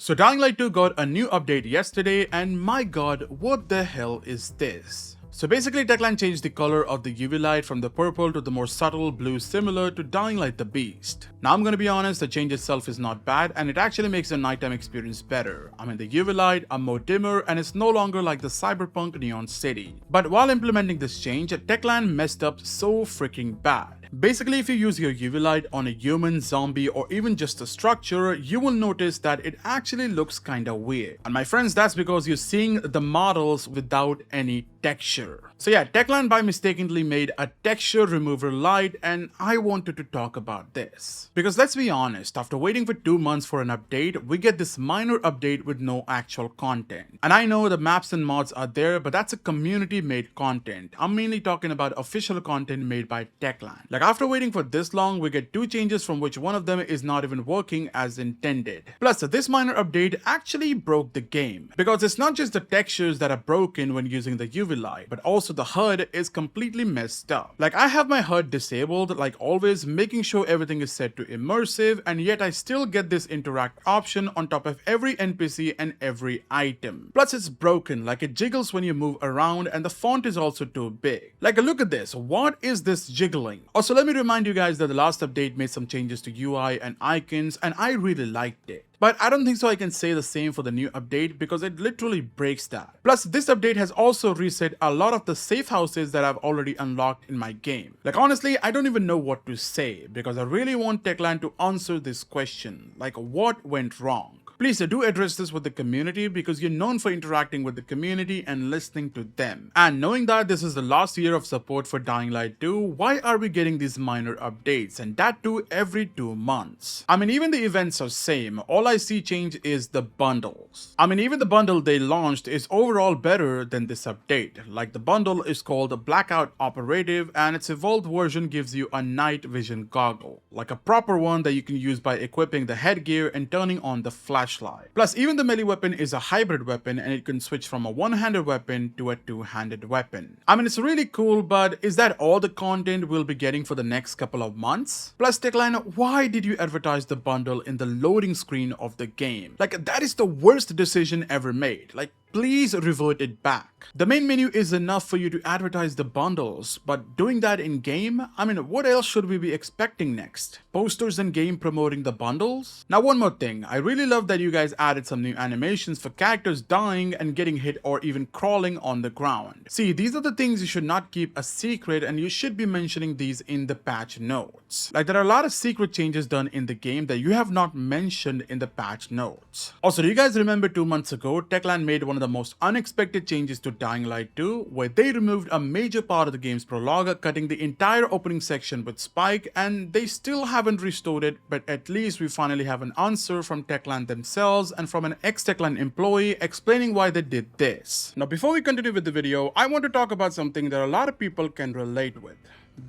So Dying Light 2 got a new update yesterday, and my god, what the hell is this? So basically Techland changed the color of the UV light from the purple to the more subtle blue similar to Dying Light the Beast. Now I'm gonna be honest, the change itself is not bad and it actually makes the nighttime experience better. I mean, the UV light are more dimmer and it's no longer like the cyberpunk neon city. But while implementing this change, Techland messed up so freaking bad. Basically, if you use your UV light on a human, zombie, or even just a structure, you will notice that it actually looks kinda weird. And my friends, that's because you're seeing the models without any texture. So yeah, Techland by mistakenly made a texture remover light, and I wanted to talk about this. Because let's be honest, after waiting for 2 months for an update, we get this minor update with no actual content. And I know the maps and mods are there, but that's a community made content. I'm mainly talking about official content made by Techland. Like after waiting for this long, we get 2 changes from which one of them is not even working as intended. Plus, this minor update actually broke the game. Because it's not just the textures that are broken when using the UV light, but also the HUD is completely messed up. Like I have my HUD disabled like always, making sure everything is set to immersive, and yet I still get this interact option on top of every NPC and every item. Plus it's broken, like it jiggles when you move around, and the font is also too big. Like look at this, what is this jiggling? Also, let me remind you guys that the last update made some changes to UI and icons, and I really liked it. But I don't think so I can say the same for the new update because it literally breaks that. Plus, this update has also reset a lot of the safe houses that I've already unlocked in my game. Like honestly, I don't even know what to say because I really want Techland to answer this question. Like what went wrong? Please do address this with the community because you're known for interacting with the community and listening to them. And knowing that this is the last year of support for Dying Light 2, why are we getting these minor updates, and that too every 2 months? I mean, even the events are same. All I see change is the bundles. I mean, even the bundle they launched is overall better than this update. Like the bundle is called Blackout Operative and its evolved version gives you a night vision goggle. Like a proper one that you can use by equipping the headgear and turning on the flashlight. Plus, even the melee weapon is a hybrid weapon and it can switch from a one-handed weapon to a two-handed weapon. I mean, it's really cool, but is that all the content we'll be getting for the next couple of months? Plus, Techland, why did you advertise the bundle in the loading screen of the game? Like, that is the worst decision ever made. Like, please revert it back. The main menu is enough for you to advertise the bundles, but doing that in game? I mean, what else should we be expecting next? Posters in game promoting the bundles? Now one more thing, I really love that you guys added some new animations for characters dying and getting hit or even crawling on the ground. See, these are the things you should not keep a secret, and you should be mentioning these in the patch notes. Like there are a lot of secret changes done in the game that you have not mentioned in the patch notes. Also, do you guys remember 2 months ago, Techland made one of the most unexpected changes to Dying Light 2, where they removed a major part of the game's prologue, cutting the entire opening section with Spike, and they still haven't restored it, but at least we finally have an answer from Techland themselves and from an ex-Techland employee explaining why they did this. Now before we continue with the video, I want to talk about something that a lot of people can relate with: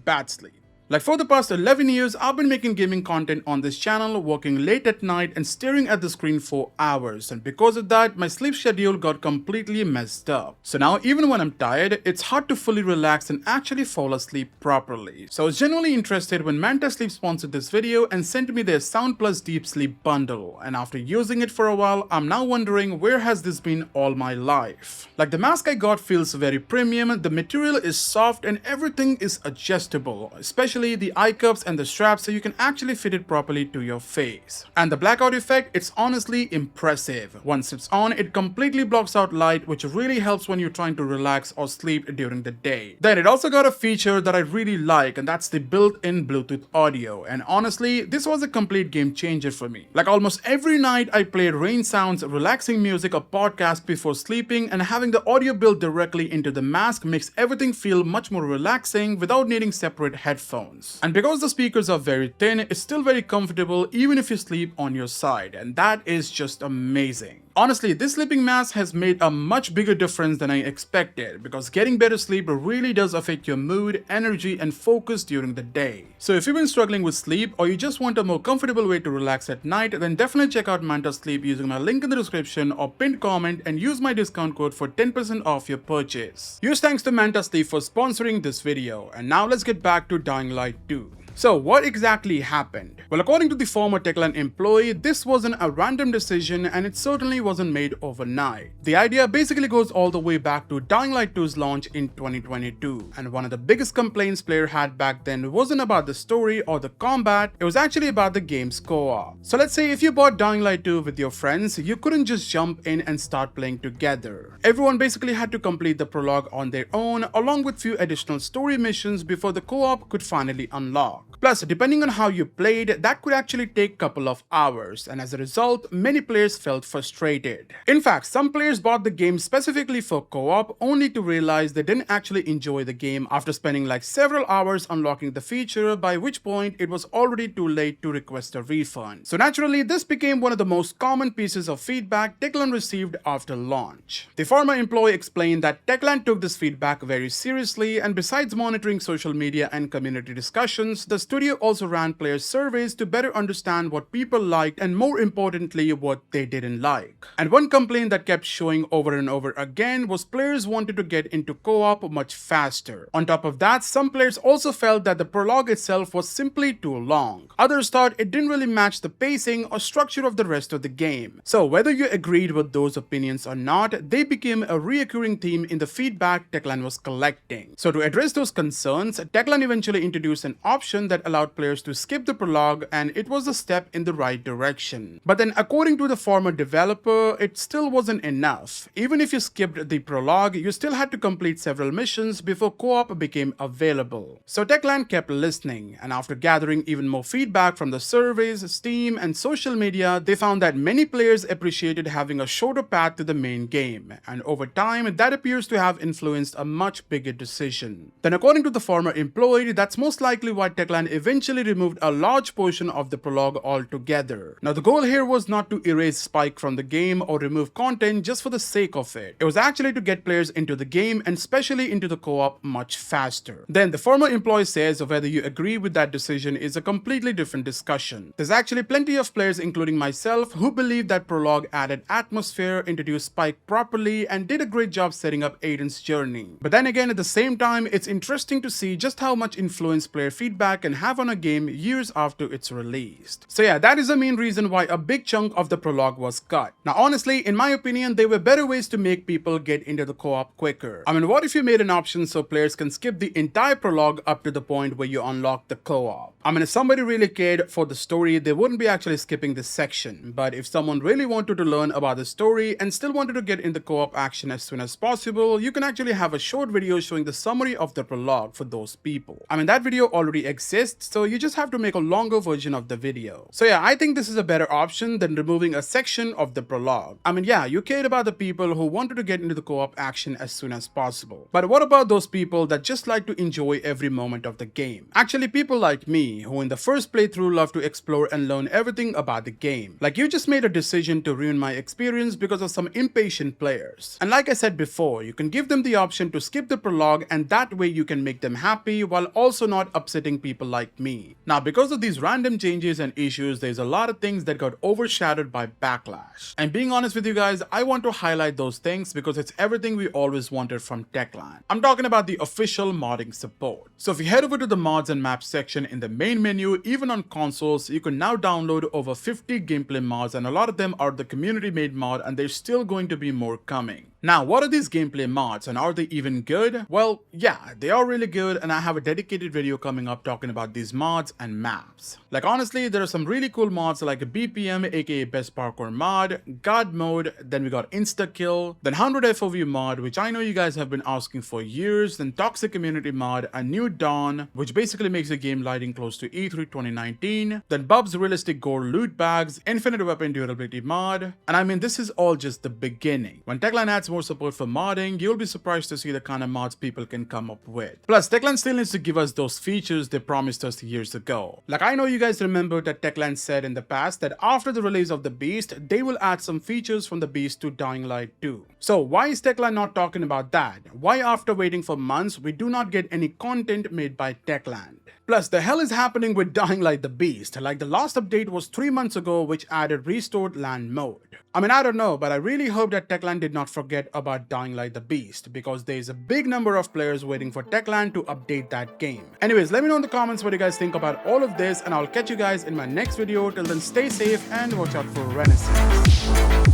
bad sleep. Like for the past 11 years, I've been making gaming content on this channel, working late at night and staring at the screen for hours, and because of that, my sleep schedule got completely messed up. So now even when I'm tired, it's hard to fully relax and actually fall asleep properly. So I was genuinely interested when Manta Sleep sponsored this video and sent me their Sound Plus Deep Sleep bundle, and after using it for a while, I'm now wondering where has this been all my life. Like the mask I got feels very premium, the material is soft and everything is adjustable, especially the eye cups and the straps, so you can actually fit it properly to your face. And the blackout effect, it's honestly impressive. Once it's on, it completely blocks out light, which really helps when you're trying to relax or sleep during the day. Then it also got a feature that I really like, and that's the built-in Bluetooth audio. And honestly, this was a complete game changer for me. Like almost every night I played rain sounds, relaxing music or podcast before sleeping, and having the audio built directly into the mask makes everything feel much more relaxing without needing separate headphones. And because the speakers are very thin, it's still very comfortable even if you sleep on your side, and that is just amazing. Honestly, this sleeping mask has made a much bigger difference than I expected, because getting better sleep really does affect your mood, energy, and focus during the day. So if you've been struggling with sleep, or you just want a more comfortable way to relax at night, then definitely check out Manta Sleep using my link in the description or pinned comment and use my discount code for 10% off your purchase. Huge thanks to Manta Sleep for sponsoring this video, and now let's get back to Dying Light 2. So what exactly happened? Well, according to the former Techland employee, this wasn't a random decision and it certainly wasn't made overnight. The idea basically goes all the way back to Dying Light 2's launch in 2022, and one of the biggest complaints player had back then wasn't about the story or the combat, it was actually about the game's co-op. So let's say if you bought Dying Light 2 with your friends, you couldn't just jump in and start playing together. Everyone basically had to complete the prologue on their own along with few additional story missions before the co-op could finally unlock. Plus, depending on how you played, that could actually take a couple of hours, and as a result, many players felt frustrated. In fact, some players bought the game specifically for co-op only to realize they didn't actually enjoy the game after spending like several hours unlocking the feature, by which point it was already too late to request a refund. So naturally, this became one of the most common pieces of feedback Techland received after launch. The former employee explained that Techland took this feedback very seriously, and besides monitoring social media and community discussions, the studio also ran player surveys to better understand what people liked and, more importantly, what they didn't like. And one complaint that kept showing over and over again was players wanted to get into co-op much faster. On top of that, some players also felt that the prologue itself was simply too long. Others thought it didn't really match the pacing or structure of the rest of the game. So whether you agreed with those opinions or not, they became a reoccurring theme in the feedback Techland was collecting. So to address those concerns, Techland eventually introduced an option that allowed players to skip the prologue, and it was a step in the right direction. But then according to the former developer, it still wasn't enough. Even if you skipped the prologue, you still had to complete several missions before co-op became available. So Techland kept listening, and after gathering even more feedback from the surveys, Steam, and social media, they found that many players appreciated having a shorter path to the main game, and over time, that appears to have influenced a much bigger decision. Then according to the former employee, that's most likely why Techland eventually removed a large portion of the prologue altogether. Now the goal here was not to erase Spike from the game or remove content just for the sake of it. It was actually to get players into the game and especially into the co-op much faster. Then the former employee says whether you agree with that decision is a completely different discussion. There's actually plenty of players, including myself, who believe that prologue added atmosphere, introduced Spike properly, and did a great job setting up Aiden's journey. But then again, at the same time, it's interesting to see just how much influence player feedback can have on a game years after it's released. So yeah, that is the main reason why a big chunk of the prologue was cut. Now honestly, in my opinion, there were better ways to make people get into the co-op quicker. I mean, what if you made an option so players can skip the entire prologue up to the point where you unlock the co-op? I mean, if somebody really cared for the story, they wouldn't be actually skipping this section. But if someone really wanted to learn about the story and still wanted to get in the co-op action as soon as possible, you can actually have a short video showing the summary of the prologue for those people. I mean, that video already exists, so you just have to make a longer version of the video. So yeah, I think this is a better option than removing a section of the prologue. I mean, yeah, you cared about the people who wanted to get into the co-op action as soon as possible. But what about those people that just like to enjoy every moment of the game? Actually, people like me, who in the first playthrough love to explore and learn everything about the game. Like, you just made a decision to ruin my experience because of some impatient players. And like I said before, you can give them the option to skip the prologue, and that way you can make them happy while also not upsetting people like me. Now, because of these random changes and issues, there's a lot of things that got overshadowed by backlash. And being honest with you guys, I want to highlight those things because it's everything we always wanted from Techland. I'm talking about the official modding support. So if you head over to the mods and maps section in the main menu, even on consoles, you can now download over 50 gameplay mods, and a lot of them are the community made mod, and there's still going to be more coming. Now, what are these gameplay mods, and are they even good? Well, yeah, they are really good, and I have a dedicated video coming up talking about these mods and maps. Like, honestly, there are some really cool mods like BPM, aka Best Parkour mod, God mode, then we got Insta Kill, then 100 FOV mod, which I know you guys have been asking for years, then Toxic Community mod, a New Dawn, which basically makes the game lighting close to E3 2019, then Bub's Realistic Gore loot bags, Infinite Weapon Durability mod, and I mean, this is all just the beginning. When Techland adds more support for modding, you'll be surprised to see the kind of mods people can come up with. Plus, Techland still needs to give us those features they promised us years ago. Like, I know you guys remember that Techland said in the past that after the release of the Beast, they will add some features from the Beast to Dying Light 2. So why is Techland not talking about that? Why after waiting for months, we do not get any content made by Techland? Plus, the hell is happening with Dying Light the Beast? Like, the last update was 3 months ago, which added restored land mode. I mean, I don't know, but I really hope that Techland did not forget about Dying Light the Beast, because there is a big number of players waiting for Techland to update that game. Anyways, let me know in the comments what you guys think about all of this, and I'll catch you guys in my next video. Till then, stay safe and watch out for Renaissance.